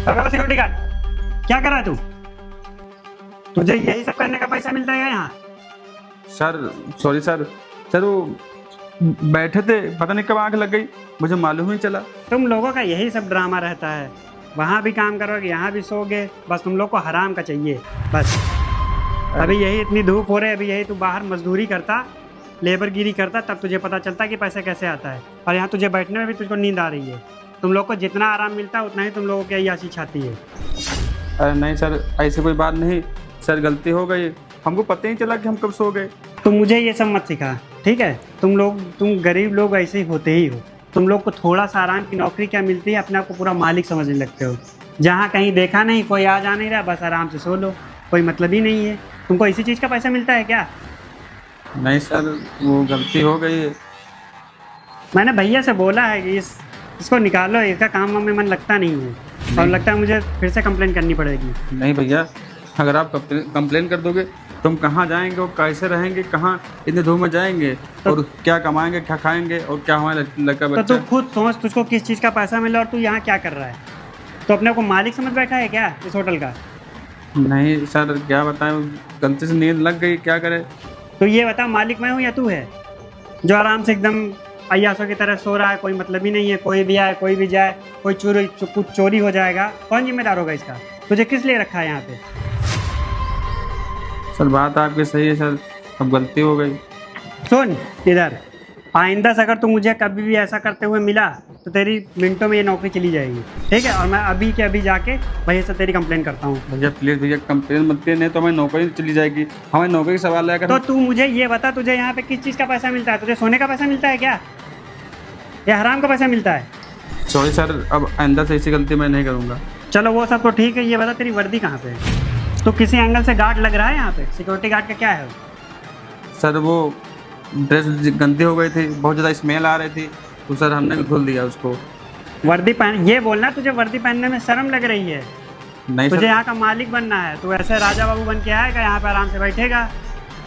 अबे security guard, क्या कर रहा है तू? तुझे यही सब करने का पैसा मिलता है यहाँ? Sir sorry sir. सर वो बैठे थे, पता नहीं कब आंख लग गई, मुझे मालूम ही नहीं चला। तुम लोगों का यही सब ड्रामा रहता है, वहाँ भी काम करोगे यहाँ भी सोगे, बस तुम लोग को हराम का चाहिए बस। अभी यही इतनी धूप हो रही है, अभी यही तू बाहर मजदूरी करता, लेबरगिरी करता, तब तुझे पता चलता कि पैसा कैसे आता है। और यहाँ तुझे बैठने में भी तुझको नींद आ रही है। तुम लोग को जितना आराम मिलता है उतना ही तुम लोगों की अय्याशी छाती है। अरे नहीं सर, ऐसी कोई बात नहीं सर, गलती हो गई, हमको पता ही नहीं चला कि हम कब सो गए। तुम मुझे ये सब मत सिखा, ठीक है? तुम गरीब लोग ऐसे ही होते ही हो। तुम लोग को थोड़ा सा आराम की नौकरी क्या मिलती है, अपने आप को पूरा मालिक समझने लगते हो। जहाँ कहीं देखा नहीं, कोई आ जा नहीं रहा, बस आराम से सो लो, कोई मतलब ही नहीं है। तुमको इसी चीज़ का पैसा मिलता है क्या? नहीं सर, वो गलती हो गई है। मैंने भैया से बोला है कि इसको निकालो, इसका काम वाम में मन लगता नहीं है और लगता है मुझे फिर से कंप्लेन करनी पड़ेगी। नहीं भैया, अगर आप कंप्लेन कर दोगे तो हम कहाँ जाएंगे और कैसे रहेंगे, कहाँ इतने धूप में जाएंगे और क्या कमाएंगे, क्या खाएंगे और क्या हमारे लड़का तो बच्चा। तू खुद सोच, तुझको किस चीज़ का पैसा मिला और तू यहाँ क्या कर रहा है? तो अपने को मालिक समझ बैठा है क्या इस होटल का? नहीं सर, क्या बताएं, गलती से नींद लग गई, क्या करें। तो ये बता, मालिक मैं हूँ या तू है जो आराम से एकदम अय्यासों की तरह सो रहा है? कोई मतलब ही नहीं है, कोई भी आए कोई भी जाए, कोई कुछ चोरी हो जाएगा, कौन जिम्मेदार होगा इसका? तुझे किस लिए रखा है यहाँ पे? सर बात आपकी सही है सर, अब गलती हो गई। सुन इधर, आइंदा से अगर तू मुझे कभी भी ऐसा करते हुए मिला तो तेरी मिनटों में ये नौकरी चली जाएगी, ठीक है? और मैं अभी के अभी जाके वहीं से तेरी कंप्लेन करता हूँ। भैया प्लीज़ भैया, कंप्लेन मत करिए, नहीं तो हमारी नौकरी चली जाएगी। हमारी नौकरी का सवाल है। तो तू मुझे ये बता, तुझे यहाँ पे किस चीज़ का पैसा मिलता है? तुझे सोने का पैसा मिलता है क्या, या हराम का पैसा मिलता है? सॉरी सर, अब आइंदा से ऐसी गलती मैं नहीं करूँगा। चलो वो सब तो ठीक है, ये बता तेरी वर्दी कहाँ पे है? तो किसी एंगल से गार्ड लग रहा है यहाँ पे? सिक्योरिटी गार्ड का क्या है? सर वो ड्रेस गंदी हो गई थी, बहुत ज़्यादा स्मेल आ रही थी, तो सर हमने धुल दिया उसको। वर्दी पहन, ये बोलना तुझे वर्दी पहनने में शर्म लग रही है? नहीं तुझे सर, यहाँ का मालिक बनना है, तू ऐसे राजा बाबू बन के आएगा यहाँ पे आराम से बैठेगा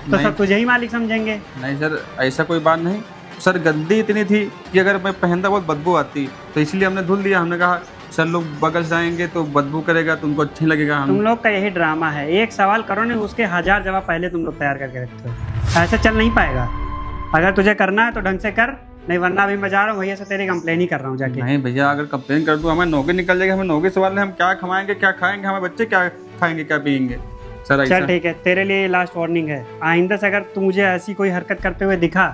तो नहीं। सब तुझे ही मालिक समझेंगे। नहीं सर, ऐसा कोई बात नहीं सर, गंदी इतनी थी कि अगर मैं पहनता बहुत बदबू आती, तो इसलिए हमने धुल दिया। हमने कहा सर लोग बगल जाएंगे तो बदबू करेगा तो उनको अच्छा लगेगा। तुम लोग का यही ड्रामा है, एक सवाल करो नहीं उसके 1000 जवाब पहले तुम लोग तैयार करके रखते हो। ऐसे चल नहीं पाएगा। अगर तुझे करना है तो ढंग से कर, नहीं वरना अभी मैं जा रहा हूँ भैया से तेरी कंप्लेन ही कर रहा हूँ जाके। नहीं भैया, अगर कंप्लेन कर दूँ हमारी नौकरी निकल जाएगी। हमें नौकरी सवाल है, हम क्या कमाएंगे, क्या खाएंगे, हमारे बच्चे क्या खाएंगे, क्या पियेंगे सर? चल ठीक है, तेरे लिए लास्ट वार्निंग है, आइंदा से अगर तू मुझे ऐसी कोई हरकत करते हुए दिखा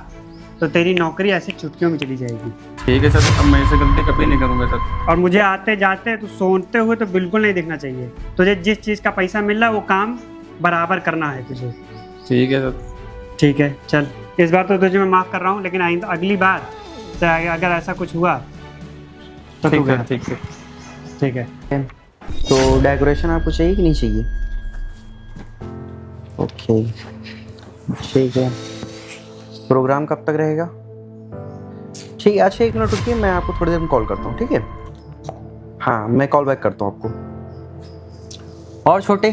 तो तेरी नौकरी ऐसी चुटकियों में चली जाएगी। ठीक है सर, अब मैं ऐसे गलती कभी नहीं करूँगा सर। और मुझे आते जाते तू सोते हुए तो बिल्कुल नहीं दिखना चाहिए। तुझे जिस चीज़ का पैसा मिल रहा है वो काम बराबर करना है तुझे। ठीक है सर। ठीक है चल, इस बार तो तुझे मैं माफ़ कर रहा हूँ, लेकिन आइंदा अगली बार से अगर ऐसा कुछ हुआ तो ठीक है, ठीक है, ठीक है। तो डेकोरेशन आपको चाहिए कि नहीं चाहिए? ओके ठीक है। प्रोग्राम कब तक रहेगा? ठीक है, अच्छा 1 मिनट रुकिए, मैं आपको थोड़ी देर में कॉल करता हूँ, ठीक है? हाँ, मैं कॉल बैक करता हूँ आपको। और छोटे,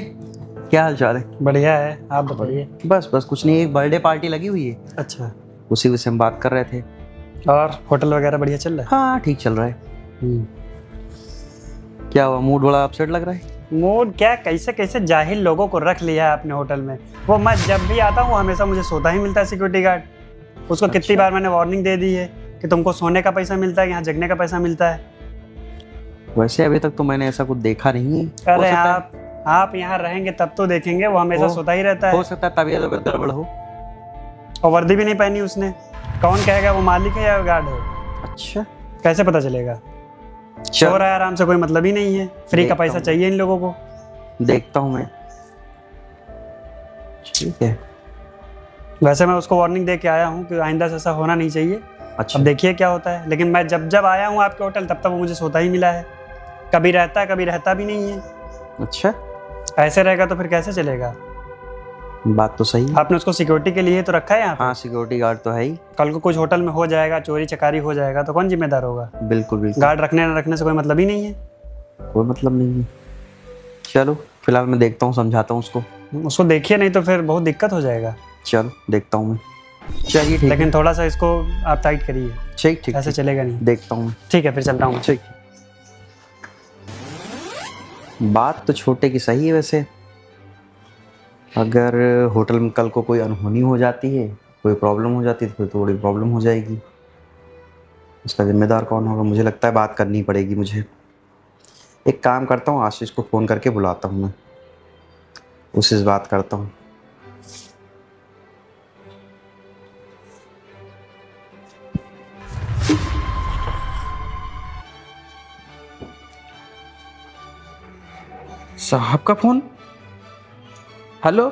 क्या हाल चाल है? बढ़िया है, आप बताइए। बस कुछ नहीं, एक बर्थडे पार्टी लगी हुई है, अच्छा, उसी विषय में बात कर रहे थे। और होटल वगैरह बढ़िया चल रहा हाँ ठीक चल रहा है। है? क्या हुआ, मूड बड़ा अपसेट लग रहा है? मूड क्या, कैसे कैसे जाहिल लोगों को रख लिया है अपने होटल में। वो मैं जब भी आता हूँ हमेशा मुझे सोता ही मिलता है सिक्योरिटी गार्ड। उसको कितनी बार मैंने वार्निंग दे दी है कि तुमको सोने का पैसा मिलता है, यहाँ जगने का पैसा मिलता है। वैसे अभी तक तो मैंने ऐसा कुछ देखा नहीं है। हो अरे सकता है- आप यहाँ रहेंगे तब तो देखेंगे, वो हमेशा सोता ही रहता हो है। सकता है तबीयत वबीयत गड़बड़ हो। और वर्दी भी नहीं पहनी उसने, कौन कहेगा वो मालिक है या गार्ड है? अच्छा, कैसे पता चलेगा? चल सो रहा है आराम से, कोई मतलब ही नहीं है। फ्री का देखता पैसा हूँ। चाहिए इन लोगों को। देखता हूँ मैं। ठीक है। वैसे मैं उसको वार्निंग दे के आया हूँ कि आइंदा से ऐसा होना नहीं चाहिए। अच्छा अब देखिए क्या होता है। लेकिन मैं जब आया हूँ आपके होटल तब तक वो मुझे सोता ही मिला है। कभी रहता है, कभी रहता भी नहीं है। अच्छा, ऐसे रहेगा तो फिर कैसे चलेगा? बात तो सही है। आपने उसको सिक्योरिटी के लिए तो रखा है यहाँ पे। हाँ, सिक्योरिटी गार्ड तो है ही। कल को कुछ होटल में हो जाएगा, चोरी चकारी हो जाएगा तो कौन जिम्मेदार होगा? बिल्कुल बिल्कुल, गार्ड रखने न रखने से कोई मतलब ही नहीं है। कोई मतलब नहीं है। चलो फिलहाल मैं देखता हूँ, समझाता हूँ उसको। उसको देखिए, नहीं तो फिर बहुत दिक्कत हो जाएगा। चलो देखता हूँ मैं। चलिए ठीक लेकिन थोड़ा सा इसको आप टाइट करिए, ठीक ठीक ऐसे ठीक, चलेगा नहीं। देखता हूँ मैं। ठीक है, फिर चलता हूँ। ठीक। बात तो छोटे की सही है वैसे। अगर होटल में कल को कोई अनहोनी हो जाती है, कोई प्रॉब्लम हो जाती है, तो फिर तो बड़ी प्रॉब्लम हो जाएगी। इसका जिम्मेदार कौन होगा? मुझे लगता है बात करनी पड़ेगी मुझे। एक काम करता हूँ, आशीष को फ़ोन करके बुलाता हूँ मैं, उससे बात करता हूँ। साहब का फ़ोन। हेलो।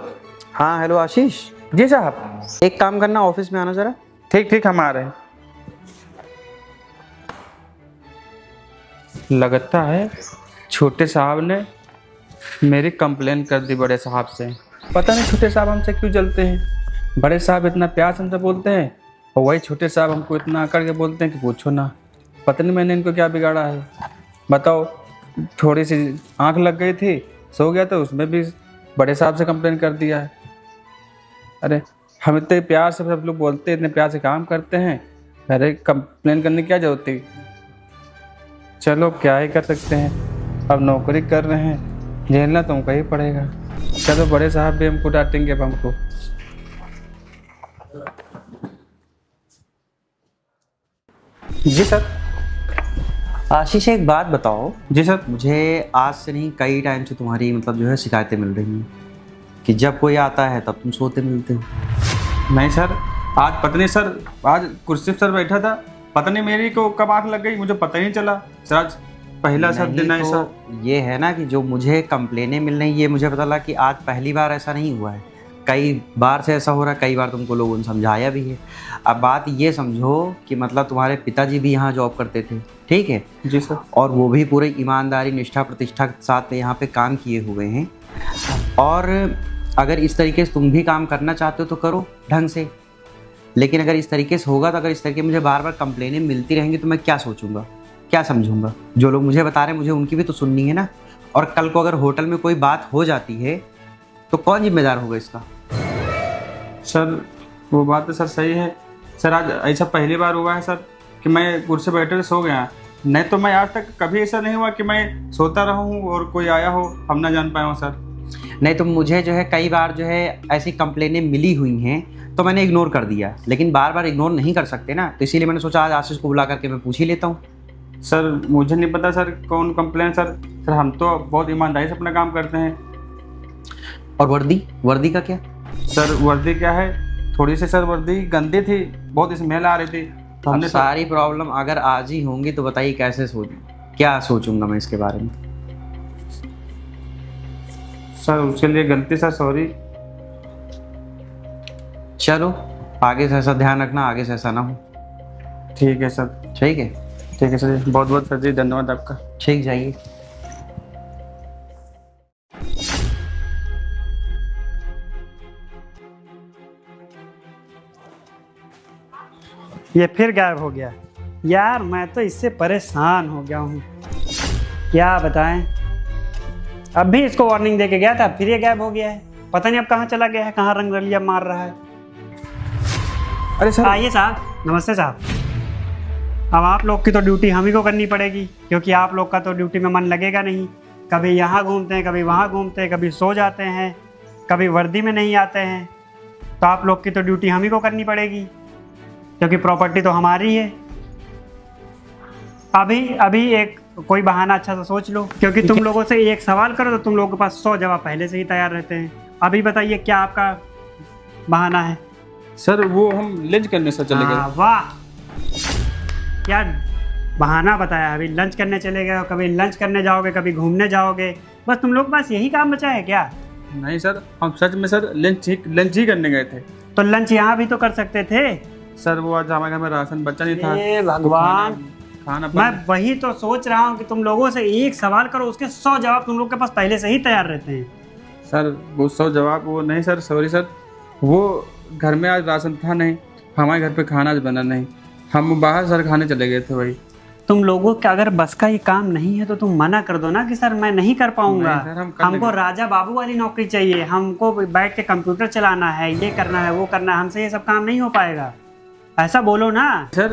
हाँ हेलो आशीष। जी साहब। एक काम करना, ऑफिस में आना ज़रा। ठीक ठीक, हम आ रहे हैं। लगता है छोटे साहब ने मेरी कंप्लेन कर दी बड़े साहब से। पता नहीं छोटे साहब हमसे क्यों जलते हैं। बड़े साहब इतना प्यार से हमसे बोलते हैं और वही छोटे साहब हमको इतना आकर के बोलते हैं कि पूछो ना। पता नहीं मैंने इनको क्या बिगाड़ा है। बताओ, थोड़ी सी आंख लग गई थी, सो गया तो उसमें भी बड़े साहब से कंप्लेन कर दिया है। अरे हम इतने प्यार से सब लोग बोलते हैं, इतने प्यार से काम करते हैं, अरे कंप्लेन करने की क्या जरूरत थी। चलो क्या ही कर सकते हैं, अब नौकरी कर रहे हैं, झेलना तुमको ही पड़ेगा। चलो बड़े साहब भी हमको डांटेंगे अब हमको। जी सर। आशीष एक बात बताओ। जी सर। मुझे आज से नहीं, कई टाइम से तुम्हारी मतलब जो है शिकायतें मिल रही हैं कि जब कोई आता है तब तुम सोते मिलते हो। नहीं सर, आज पता नहीं सर, आज कुर्सी पर सर बैठा था, पता नहीं मेरी को कब आँख लग गई, मुझे पता ही नहीं चला सर। आज पहला सर दिन है सर। ये है ना कि जो मुझे कंप्लेनें मिल रही, ये मुझे पता लगा कि आज पहली बार ऐसा नहीं हुआ है, कई बार से ऐसा हो रहा है, कई बार तुमको लोगों ने समझाया भी है। अब बात ये समझो कि मतलब तुम्हारे पिताजी भी यहाँ जॉब करते थे, ठीक है? जी सर। और वो भी पूरी ईमानदारी, निष्ठा, प्रतिष्ठा के साथ यहाँ पे काम किए हुए हैं। और अगर इस तरीके से तुम भी काम करना चाहते हो तो करो ढंग से, लेकिन अगर इस तरीके से होगा तो, अगर इस तरीके मुझे बार बार कंप्लेनें मिलती रहेंगी तो मैं क्या सोचूंगा, क्या समझूंगा? जो लोग मुझे बता रहे हैं मुझे उनकी भी तो सुननी है ना। और कल को अगर होटल में कोई बात हो जाती है तो कौन जिम्मेदार होगा इसका? सर वो बात तो सर सही है सर। आज ऐसा पहली बार हुआ है सर कि मैं कुर्सी पर बैठे सो गया, नहीं तो मैं आज तक कभी ऐसा नहीं हुआ कि मैं सोता रहा हूँ और कोई आया हो, हम ना जान पाए हो सर। नहीं तो मुझे जो है कई बार जो है ऐसी कंप्लेनें मिली हुई हैं तो मैंने इग्नोर कर दिया, लेकिन बार बार इग्नोर नहीं कर सकते ना, तो इसीलिए मैंने सोचा आज आशीष को बुला करके मैं पूछ ही लेता हूँ। सर मुझे नहीं पता सर कौन कंप्लेन सर। सर हम तो बहुत ईमानदारी से अपना काम करते हैं। और वर्दी का क्या? सर वर्दी क्या है, थोड़ी सी सर वर्दी गंदी थी, बहुत स्मेल आ रही थी, तो अब हमने सारी प्रॉब्लम अगर आज ही होंगी तो बताइए कैसे क्या सोचूंगा मैं इसके बारे में? सर उसके लिए गलती सर, सॉरी। चलो आगे से ऐसा ध्यान रखना, आगे से ऐसा ना हो। ठीक है सर। ठीक है। ठीक है सर, बहुत बहुत सर जी धन्यवाद आपका। ठीक, जाइए। ये फिर गायब हो गया यार, मैं तो इससे परेशान हो गया हूँ, क्या बताएं। अब भी इसको वार्निंग दे के गया था, फिर ये गायब हो गया है, पता नहीं अब कहाँ चला गया है, कहाँ रंग रलिया मार रहा है। अरे सर आइए साहब। नमस्ते साहब। अब आप लोग की तो ड्यूटी हम ही को करनी पड़ेगी, क्योंकि आप लोग का तो ड्यूटी में मन लगेगा नहीं। कभी यहाँ घूमते हैं, कभी वहाँ घूमते हैं, कभी सो जाते हैं, कभी वर्दी में नहीं आते हैं, तो आप लोग की तो ड्यूटी हम ही को करनी पड़ेगी, क्योंकि प्रॉपर्टी तो हमारी है। अभी एक कोई बहाना अच्छा सा सोच लो, क्योंकि तुम लोगों से एक सवाल करो तो तुम लोगों के पास 100 जवाब पहले से ही तैयार रहते हैं। अभी बताइए क्या आपका बहाना है? सर वो हम लंच करने सर चले गए। वाह, क्या बहाना बताया। अभी लंच करने चले गए हो, कभी लंच करने जाओगे, कभी घूमने जाओगे, बस तुम लोग के पास यही काम बचा है क्या? नहीं सर, हम सच में सर लंच ही करने गए थे। तो लंच यहाँ भी तो कर सकते थे सर वो आज हमारे घर में राशन बचा नहीं था। हे भगवान, खाना मैं वही तो सोच रहा हूँ कि तुम लोगों से एक सवाल करो, उसके 100 जवाब तुम लोग के पास पहले से ही तैयार रहते हैं। सर वो 100 जवाब वो नहीं सर, सॉरी सर, वो घर में आज राशन था नहीं, हमारे घर पे खाना आज बना नहीं, हम बाहर सर खाने चले गए थे। वही तुम लोगों का अगर बस का ये काम नहीं है तो तुम मना कर दो ना कि सर मैं नहीं कर पाऊंगा। नहीं सर, हम कर हमको लेंगे। राजा बाबू वाली नौकरी चाहिए, हमको बैठ के कंप्यूटर चलाना है, ये करना है, वो करना है, हमसे ये सब काम नहीं हो पाएगा, ऐसा बोलो ना। सर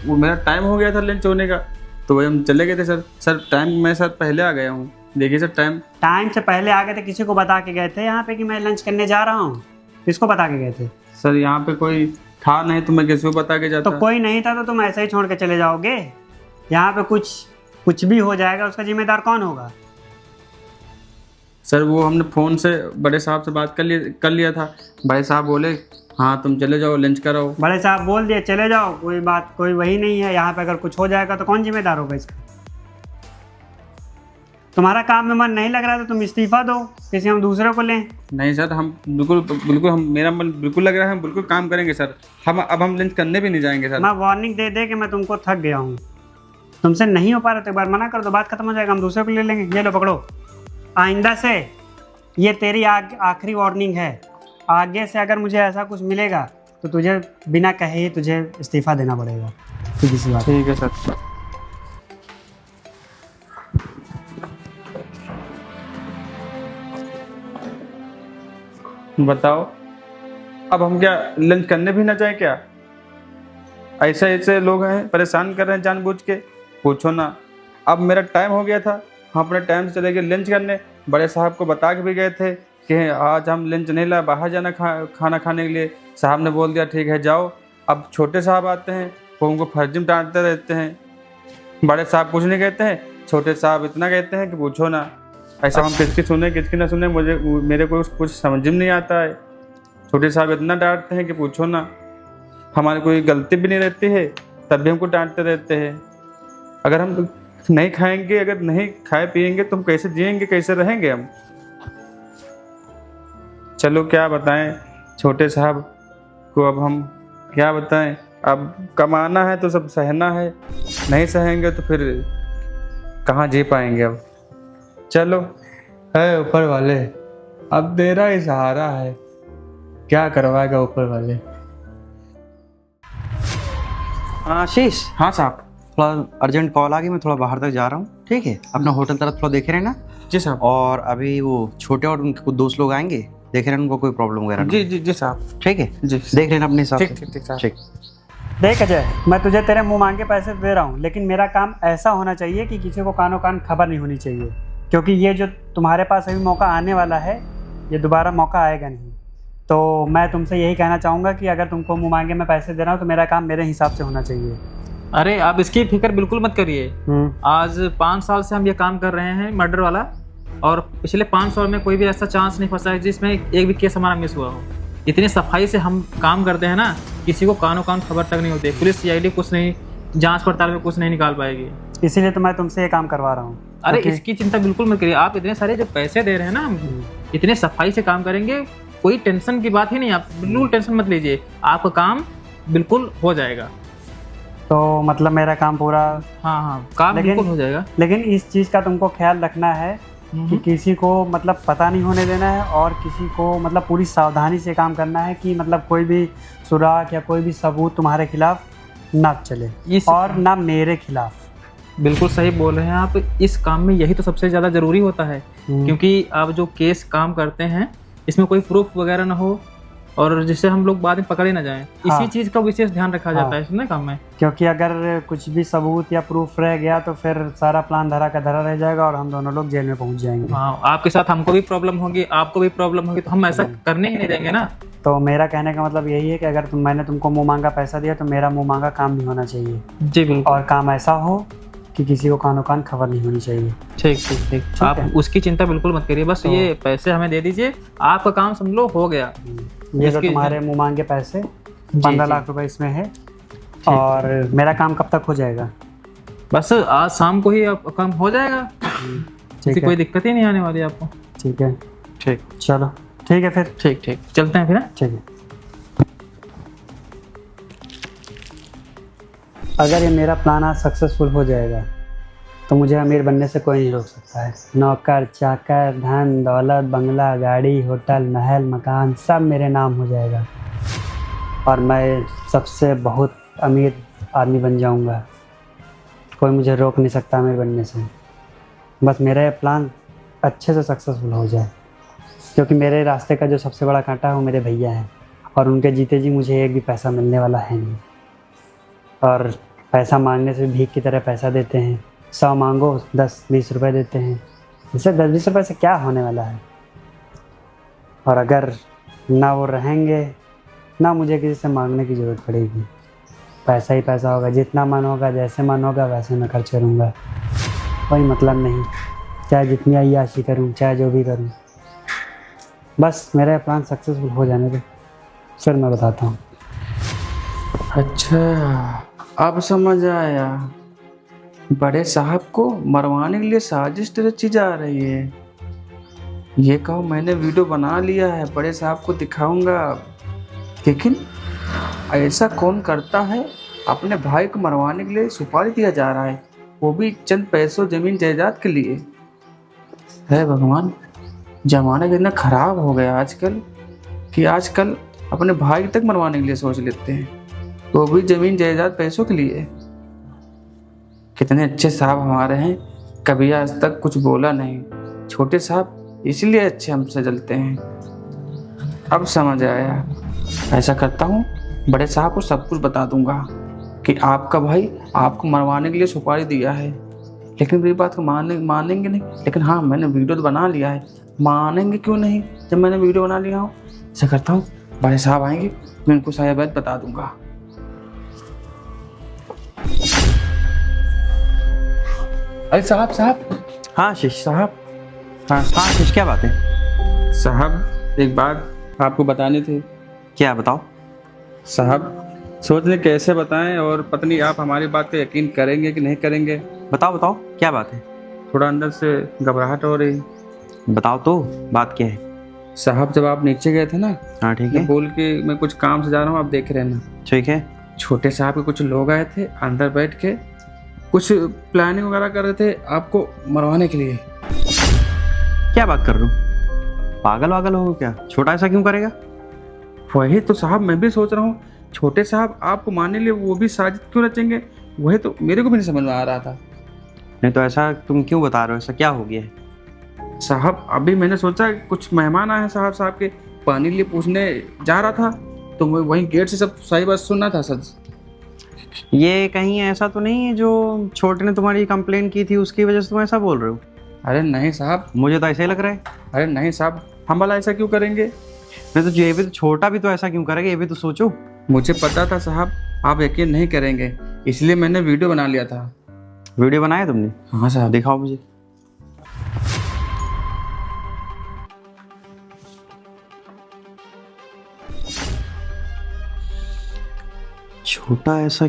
वो मेरा टाइम हो गया था लंच होने का, तो वही हम चले गए थे सर। सर टाइम में सर पहले आ गया हूँ। देखिए सर टाइम से पहले आ गए थे, किसी को बता के गए थे यहाँ पे कि मैं लंच करने जा रहा हूँ? किसको बता के गए थे? सर यहाँ पे कोई था नहीं तो मैं किसी को बता के जाता। तो कोई नहीं था तो तुम ऐसे ही छोड़ के चले जाओगे? यहाँ पे कुछ भी हो जाएगा, उसका जिम्मेदार कौन होगा? सर वो हमने फ़ोन से बड़े साहब से बात कर लिया था। बड़े साहब बोले हाँ तुम चले जाओ लंच कराओ। बड़े साहब बोल दिए चले जाओ, कोई वही नहीं है यहाँ पे। अगर कुछ हो जाएगा तो कौन जिम्मेदार होगा इसका? तुम्हारा काम में मन नहीं लग रहा तो तुम इस्तीफा दो, किसी हम दूसरे को लें। नहीं सर, हम बिल्कुल हम मेरा मन बिल्कुल लग रहा है, हम बिल्कुल काम करेंगे सर। हम लंच करने भी नहीं जाएंगे सर। मैं वार्निंग दे दे कि मैं तुमको थक गया हूँ, तुमसे नहीं हो पा रहा तो एक बार मना कर दो, बात खत्म हो जाएगा, हम दूसरे को ले लेंगे। ये लो पकड़ो, आइंदा से ये तेरी आखिरी वार्निंग है। आगे से अगर मुझे ऐसा कुछ मिलेगा तो तुझे बिना कहे ही तुझे इस्तीफा देना पड़ेगा। सीधी सी बात। ठीक है सर। बताओ अब हम क्या लंच करने भी ना जाए क्या? ऐसे लोग हैं परेशान कर रहे हैं जानबूझ के, पूछो ना। अब मेरा टाइम हो गया था, हम अपने टाइम से चले गए लंच करने। बड़े साहब को बता के भी गए थे कि आज हम लंच नहीं लाए, बाहर जाना खाना खाने के लिए। साहब ने बोल दिया ठीक है जाओ। अब छोटे साहब आते हैं वो उनको फर्जी में डांटते रहते हैं। बड़े साहब कुछ नहीं कहते हैं, छोटे साहब इतना कहते हैं कि पूछो ना। ऐसा हम किसकी सुने किसकी ना सुने, मेरे को कुछ समझ में नहीं आता है। छोटे साहब इतना डांटते हैं कि पूछो ना। हमारी कोई गलती भी नहीं रहती है तब भी हमको डांटते रहते हैं। अगर हम नहीं खाएंगे, अगर नहीं खाए पिएंगे तो हम कैसे जिएंगे, कैसे रहेंगे हम? चलो क्या बताएं छोटे साहब को, अब हम क्या बताएं। अब कमाना है तो सब सहना है, नहीं सहेंगे तो फिर कहाँ जी पाएंगे। अब चलो है ऊपर वाले, अब तेरा ही सहारा है, क्या करवाएगा ऊपर वाले। आशीष। हाँ साहब। थोड़ा अर्जेंट कॉल आ गई, मैं थोड़ा बाहर तक जा रहा हूँ, ठीक है? अपना होटल तरफ थोड़ा देखे रहना। जी साहब। और अभी वो छोटे और उनके कुछ दोस्त लोग आएंगे, देखे रहना उनको कोई प्रॉब्लम वगैरह। जी जी जी साहब। ठीक है जी देख लेना अपने हिसाब से। ठीक साहब। ठीक। देख अजय, मैं तुझे तेरे मुंह मांगे पैसे दे रहा हूँ, लेकिन मेरा काम ऐसा होना चाहिए कि किसी को कानो कान खबर नहीं होनी चाहिए, क्योंकि ये जो तुम्हारे पास अभी मौका आने वाला है ये दोबारा मौका आएगा नहीं। तो मैं तुमसे यही कहना चाहूँगा कि अगर तुमको मुंह मांगे मैं पैसे दे रहा हूँ तो मेरा काम मेरे हिसाब से होना चाहिए। अरे आप इसकी फिक्र बिल्कुल मत करिए। आज 5 साल से हम ये काम कर रहे हैं मर्डर वाला, और पिछले 5 साल में कोई भी ऐसा चांस नहीं फंसा है जिसमें एक भी केस हमारा मिस हुआ हो। इतनी सफाई से हम काम करते हैं ना, किसी को कानो कान खबर तक नहीं होती। पुलिस CID कुछ नहीं, जांच पड़ताल में कुछ नहीं निकाल पाएगी। इसीलिए तो मैं तुमसे ये काम करवा रहा हूँ। अरे इसकी चिंता बिल्कुल मत करिए। आप इतने सारे जो पैसे दे रहे हैं ना, हम इतने सफाई से काम करेंगे, कोई टेंशन की बात ही नहीं। आप बिल्कुल टेंशन मत लीजिए, आपका काम बिल्कुल हो जाएगा। तो मतलब मेरा काम पूरा? हाँ काम बिल्कुल हो जाएगा। लेकिन इस चीज़ का तुमको ख्याल रखना है कि किसी को मतलब पता नहीं होने देना है, और किसी को मतलब पूरी सावधानी से काम करना है कि मतलब कोई भी सुराग या कोई भी सबूत तुम्हारे खिलाफ ना चले, और ना मेरे खिलाफ। बिल्कुल सही बोल रहे हैं आप। इस काम में यही तो सबसे ज़्यादा ज़रूरी होता है, क्योंकि आप जो केस काम करते हैं इसमें कोई प्रूफ वगैरह ना हो, और जिससे हम लोग बाद में पकड़े ना जाएं। इसी चीज़ का विशेष ध्यान रखा जाता है इसमें काम में। क्योंकि अगर कुछ भी सबूत या प्रूफ रह गया तो फिर सारा प्लान धरा का धरा रह जाएगा और हम दोनों लोग जेल में पहुंच जाएंगे। हाँ, आपके साथ हमको भी प्रॉब्लम होगी, आपको भी प्रॉब्लम होगी, तो हम ऐसा करने ही नहीं देंगे ना। तो मेरा कहने का मतलब यही है कि अगर मैंने तुमको मुँह मांगा पैसा दिया तो मेरा मुँह मांगा काम भी होना चाहिए। जी बिल्कुल। और काम ऐसा हो कि किसी को कानो कान खबर नहीं होनी चाहिए। ठीक। आप उसकी चिंता बिल्कुल मत करिए, बस ये पैसे हमें दे दीजिए, आपका काम समझ लो हो गया। ये जो तुम्हारे मुँह मांगे पैसे 15 लाख रुपए इसमें है। और मेरा काम कब तक हो जाएगा? बस आज शाम को ही आपका काम हो जाएगा। ठीक, कोई दिक्कत ही नहीं आने वाली आपको। ठीक है। ठीक, चलो ठीक है फिर। ठीक चलते हैं फिर। ठीक है। अगर ये मेरा प्लान आज सक्सेसफुल हो जाएगा तो मुझे अमीर बनने से कोई नहीं रोक सकता है। नौकर चाकर, धन दौलत, बंगला, गाड़ी, होटल, महल, मकान सब मेरे नाम हो जाएगा, और मैं सबसे बहुत अमीर आदमी बन जाऊंगा। कोई मुझे रोक नहीं सकता अमीर बनने से। बस मेरा ये प्लान अच्छे से सक्सेसफुल हो जाए, क्योंकि मेरे रास्ते का जो सबसे बड़ा कांटा है वो मेरे भैया हैं, और उनके जीते जी मुझे एक भी पैसा मिलने वाला है नहीं। और पैसा मांगने से भीख की तरह पैसा देते हैं। 100 मांगो 10-20 रुपए देते हैं। इससे 10-20 रुपये से क्या होने वाला है। और अगर ना वो रहेंगे ना मुझे किसी से मांगने की ज़रूरत पड़ेगी। पैसा ही पैसा होगा, जितना मन होगा जैसे मन होगा वैसे मैं खर्च करूँगा। कोई मतलब नहीं, चाहे जितनी अय्याशी करूँ चाहे जो भी करूँ, बस मेरा प्लान सक्सेसफुल हो जाने दे, फिर मैं बताता हूँ। अच्छा, अब समझ आया। बड़े साहब को मरवाने के लिए साजिश रची जा रही है। ये कहो मैंने वीडियो बना लिया है, बड़े साहब को दिखाऊंगा। लेकिन ऐसा कौन करता है, अपने भाई को मरवाने के लिए सुपारी दिया जा रहा है, वो भी चंद पैसों जमीन जायदाद के लिए। है भगवान, जमाना कितना खराब हो गया आजकल कि आजकल अपने भाई तक मरवाने के लिए सोच लेते हैं, वो भी जमीन जायदाद पैसों के लिए। कितने अच्छे साहब हमारे हैं, कभी आज तक कुछ बोला नहीं। छोटे साहब इसलिए अच्छे हमसे जलते हैं। अब समझ आया, ऐसा करता हूँ बड़े साहब को सब कुछ बता दूंगा कि आपका भाई आपको मरवाने के लिए सुपारी दिया है। लेकिन मेरी बात को मानेंगे नहीं। लेकिन हाँ, मैंने वीडियो तो बना लिया है, मानेंगे क्यों नहीं जब मैंने वीडियो बना लिया हूँ। ऐसा करता हूँ, बड़े साहब आएंगे मैं उनको सारी बात बता दूंगा। अरे साहब। हाँ शिश, साहब, हाँ शिश, क्या बात है? साहब एक बात आपको बतानी थी। क्या, बताओ। साहब सोच रहे कैसे बताएं, और पता नहीं आप हमारी बात पे यकीन करेंगे कि नहीं करेंगे। बताओ क्या बात है? थोड़ा अंदर से घबराहट हो रही। बताओ तो, बात क्या है? साहब जब आप नीचे गए थे ना, हाँ ठीक मैं है, बोल के मैं कुछ काम से जा रहा हूँ, आप देख रहे हैं ना। ठीक है। छोटे साहब के कुछ लोग आए थे, अंदर बैठ के कुछ प्लानिंग वगैरह कर रहे थे आपको मरवाने के लिए। क्या बात कर रहे हो? पागल वागल हो क्या? छोटा ऐसा क्यों करेगा? वही तो साहब मैं भी सोच रहा हूँ, छोटे साहब आपको मारने के लिए वो भी साजिश क्यों रचेंगे, वही तो मेरे को भी नहीं समझ में आ रहा था। नहीं तो ऐसा तुम क्यों बता रहे हो? ऐसा क्या हो गया है? साहब अभी मैंने सोचा कुछ मेहमान आए हैं साहब के, पानी लिए पूछने जा रहा था, तो मैं वहीं गेट से सब सारी बात सुनना था सर। ये कहीं ऐसा तो नहीं है जो छोटे ने तुम्हारी कंप्लेन की थी उसकी वजह से तुम ऐसा बोल रहे हो? अरे नहीं साहब। मुझे तो ऐसा ही लग रहा है। अरे नहीं साहब, हम वाला ऐसा क्यों करेंगे? नहीं तो ये भी तो, छोटा भी तो ऐसा क्यों करेगा, ये भी तो सोचो। मुझे पता था साहब आप यकीन नहीं करेंगे, इसलिए मैंने वीडियो बना लिया था। वीडियो बनाया तुमने? हाँ साहब। दिखाओ मुझे। छोटा ऐसा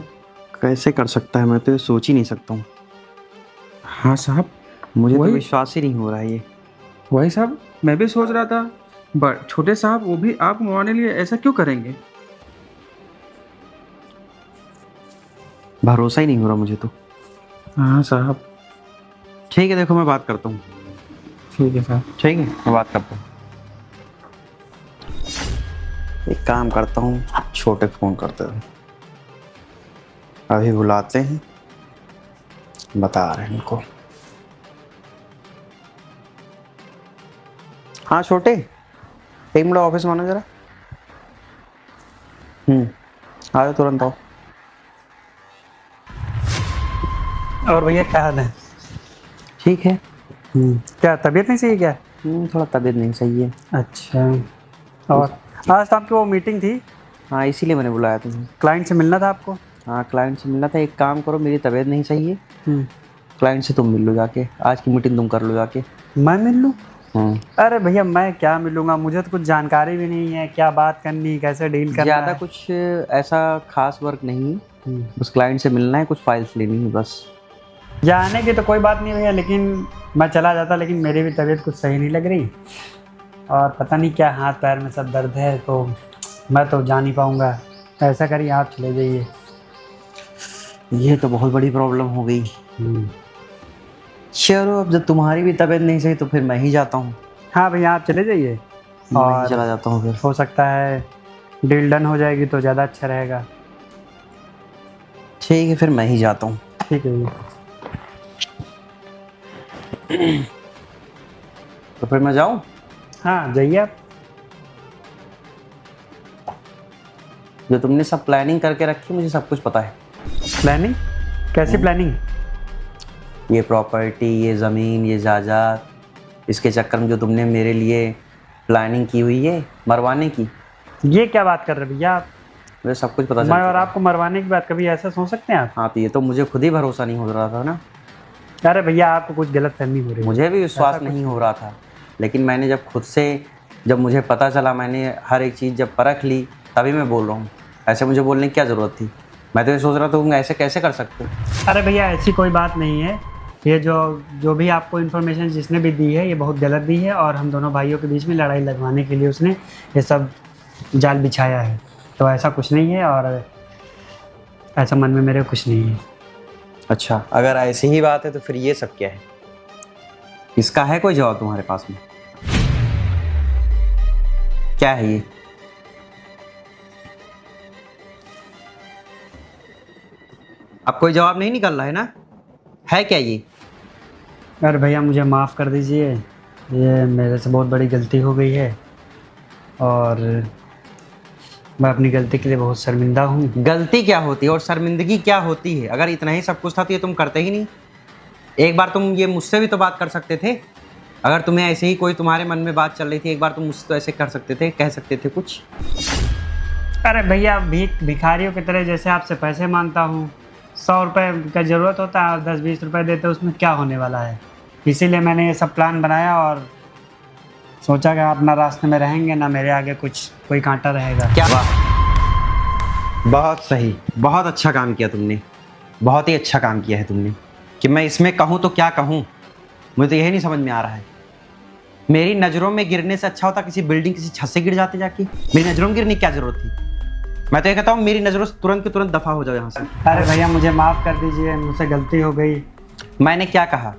कैसे कर सकता है? मैं तो ये सोच ही नहीं सकता हूँ। हाँ साहब, मुझे तो वही- विश्वास ही नहीं हो रहा है ये। वही साहब मैं भी सोच रहा था, बट छोटे साहब वो भी आप मरवाने के लिए ऐसा क्यों करेंगे? भरोसा ही नहीं हो रहा मुझे तो। हाँ साहब। ठीक है, देखो मैं बात करता हूँ। ठीक है साहब। ठीक है, मैं बात करता हूँ। एक काम करता हूँ, छोटे फोन करते हैं, अभी बुलाते हैं, बता रहे हैं इनको। हाँ छोटे, एक मिनट ऑफिस में आना जरा। आ जाओ, तुरंत आओ। और भैया क्या हाल है? ठीक है। क्या तबीयत नहीं सही क्या? थोड़ा तबीयत नहीं सही है। अच्छा, और आज तो आपकी वो मीटिंग थी, हाँ इसीलिए मैंने बुलाया तुम्हें। क्लाइंट से मिलना था आपको। हाँ क्लाइंट से मिलना था। एक काम करो, मेरी तबीयत नहीं सही है, क्लाइंट से तुम मिल लो जाके, आज की मीटिंग तुम कर लो जाके। मैं मिल लूँ? अरे भैया मैं क्या मिलूंगा, मुझे तो कुछ जानकारी भी नहीं है, क्या बात करनी, कैसे डील करना ज़्यादा है। कुछ ऐसा खास वर्क नहीं है, बस क्लाइंट से मिलना है, कुछ फाइल्स लेनी है बस। जाने की तो कोई बात नहीं भैया, लेकिन मैं चला जाता, लेकिन मेरी भी तबीयत कुछ सही नहीं लग रही, और पता नहीं क्या हाथ पैर में सब दर्द है, तो मैं तो जा नहीं पाऊँगा। ऐसा करिए आप चले जाइए। ये तो बहुत बड़ी प्रॉब्लम हो गई। चलो अब जब तुम्हारी भी तबीयत नहीं सही तो फिर मैं ही जाता हूँ। हाँ भैया आप चले जाइए, मैं ही और चला जाता हूँ फिर। हो सकता है डील डन हो जाएगी तो ज़्यादा अच्छा रहेगा। ठीक है, फिर मैं ही जाता हूँ। ठीक है भैया। तो फिर मैं जाऊँ? हाँ जाइए आप। जो तुमने सब प्लानिंग करके रखी, मुझे सब कुछ पता है। प्लानिंग? कैसी प्लानिंग? ये प्रॉपर्टी, ये ज़मीन, ये जायदाद, इसके चक्कर में जो तुमने मेरे लिए प्लानिंग की हुई है मरवाने की, ये क्या बात कर रहे भैया आप? मुझे सब कुछ पता मैं चल और चुका है। आपको मरवाने की बात कभी ऐसा सोच सकते हैं आप? हाँ तो ये तो मुझे खुद ही भरोसा नहीं हो रहा था ना, अरे भैया आपको कुछ गलत फहमी हो रही है। मुझे भी विश्वास नहीं हो रहा था, लेकिन मैंने जब खुद से, जब मुझे पता चला, मैंने हर एक चीज़ जब परख ली, तभी मैं बोल रहा हूँ। ऐसे मुझे बोलने की क्या ज़रूरत थी? मैं तो ये सोच रहा था तुम ऐसे कैसे कर सकते हो। अरे भैया ऐसी कोई बात नहीं है। ये जो भी आपको इन्फॉर्मेशन जिसने भी दी है ये बहुत गलत दी है, और हम दोनों भाइयों के बीच में लड़ाई लगवाने के लिए उसने ये सब जाल बिछाया है। तो ऐसा कुछ नहीं है, और ऐसा मन में मेरे कुछ नहीं है। अच्छा, अगर ऐसी ही बात है तो फिर ये सब क्या है? इसका है कोई जवाब तुम्हारे पास में? क्या है ये? अब कोई जवाब नहीं निकल रहा है ना? है क्या ये? अरे भैया मुझे माफ़ कर दीजिए, ये मेरे से बहुत बड़ी गलती हो गई है, और मैं अपनी गलती के लिए बहुत शर्मिंदा हूँ। गलती क्या होती है और शर्मिंदगी क्या होती है? अगर इतना ही सब कुछ था तो ये तुम करते ही नहीं। एक बार तुम ये मुझसे भी तो बात कर सकते थे। अगर तुम्हें ऐसे ही कोई तुम्हारे मन में बात चल रही थी, एक बार तुम मुझसे तो ऐसे कर सकते थे, कह सकते थे कुछ। अरे भैया भिखारियों की तरह जैसे आपसे पैसे मांगता हूँ, 100 रुपये का ज़रूरत होता है और 10-20 रुपये देते, उसमें क्या होने वाला है? इसीलिए मैंने ये सब प्लान बनाया और सोचा कि आप ना रास्ते में रहेंगे ना मेरे आगे कोई कांटा रहेगा। क्या? वाह, बहुत सही, बहुत अच्छा काम किया तुमने, बहुत ही अच्छा काम किया है तुमने। कि मैं इसमें कहूँ तो क्या कहूँ, मुझे तो यही नहीं समझ में आ रहा है। मेरी नज़रों में गिरने से अच्छा होता किसी बिल्डिंग, किसी छत से गिर जाते जाके। मेरी नज़रों में गिरने की क्या ज़रूरत थी? मैं तो ये कहता हूँ मेरी नज़रों से तुरंत के तुरंत दफ़ा हो जाओ यहाँ से। अरे भैया मुझे माफ़ कर दीजिए, मुझसे गलती हो गई। मैंने क्या कहा?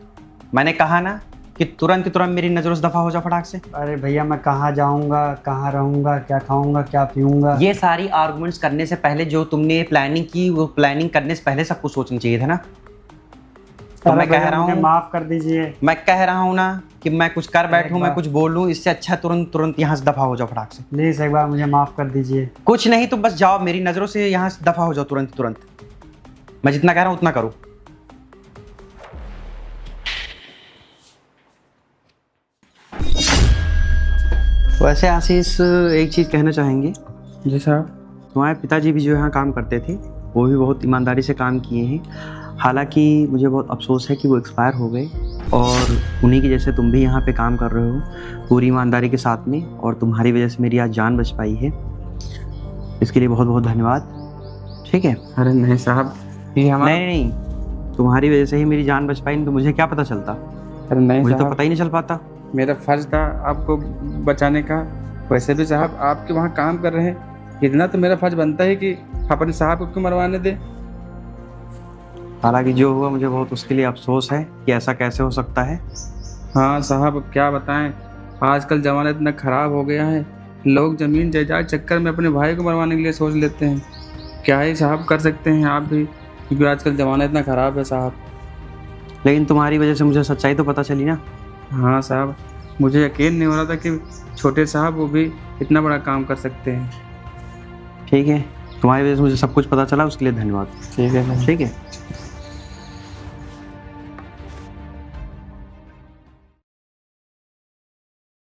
मैंने कहा ना कि तुरंत के तुरंत मेरी नज़रों से दफ़ा हो जाओ फटाक से। अरे भैया मैं कहाँ जाऊँगा, कहाँ रहूँगा, क्या खाऊँगा, क्या पीऊँगा? ये सारी आर्गुमेंट्स करने से पहले जो तुमने प्लानिंग की, वो प्लानिंग करने से पहले सब कुछ सोचना चाहिए था ना। तो अरे मैं कह भैया, रहा मुझे हूँ, माफ़ कर दीजिए। मैं कह रहा हूँ ना कि मैं कुछ कर बैठूँ, मैं बार- कुछ बोलूँ, इससे अच्छा तुरंत तुरंत यहाँ से दफ़ा हो जाओ फटाक से। प्लीज़ एक बार मुझे माफ़ कर दीजिए। कुछ नहीं, तुम बस जाओ, मेरी नज़रों से यहाँ से दफ़ा हो जाओ तुरंत तुरंत। मैं जितना कह रहा हूँ उतना करो। वैसे आशीष, एक चीज़ कहना चाहेंगे। जी साहब। तुम्हारे पिताजी भी जो यहाँ काम करते थे, वो भी बहुत ईमानदारी से काम किए हैं। हालांकि मुझे बहुत अफसोस है कि वो एक्सपायर हो गए, और उन्हीं की जैसे तुम भी यहाँ पे काम कर रहे हो पूरी ईमानदारी के साथ में, और तुम्हारी वजह से मेरी आज जान बच पाई है। इसके लिए बहुत बहुत धन्यवाद। ठीक है? अरे नहीं साहब, ये हमारा नहीं, तुम्हारी वजह से ही मेरी जान बच पाई, नहीं तो मुझे क्या पता चलता? अरे नहीं मुझे तो साहब, पता ही नहीं चल पाता। मेरा फर्ज था आपको बचाने का। वैसे भी साहब आपके वहाँ काम कर रहे हैं, इतना तो मेरा फर्ज बनता है कि अपने साहब को क्यों मरवाने दे। हालांकि जो हुआ मुझे बहुत उसके लिए अफसोस है कि ऐसा कैसे हो सकता है। हाँ साहब, अब क्या बताएं, आजकल ज़माना इतना ख़राब हो गया है, लोग ज़मीन जायदाद चक्कर में अपने भाई को मरवाने के लिए सोच लेते हैं। क्या ही साहब कर सकते हैं आप भी, क्योंकि आजकल ज़माना इतना ख़राब है साहब। लेकिन तुम्हारी वजह से मुझे सच्चाई तो पता चली ना। हाँ साहब, मुझे यकीन नहीं हो रहा था कि छोटे साहब वो भी इतना बड़ा काम कर सकते हैं। ठीक है, तुम्हारी वजह से मुझे सब कुछ पता चला, उसके लिए धन्यवाद। ठीक है। ठीक है।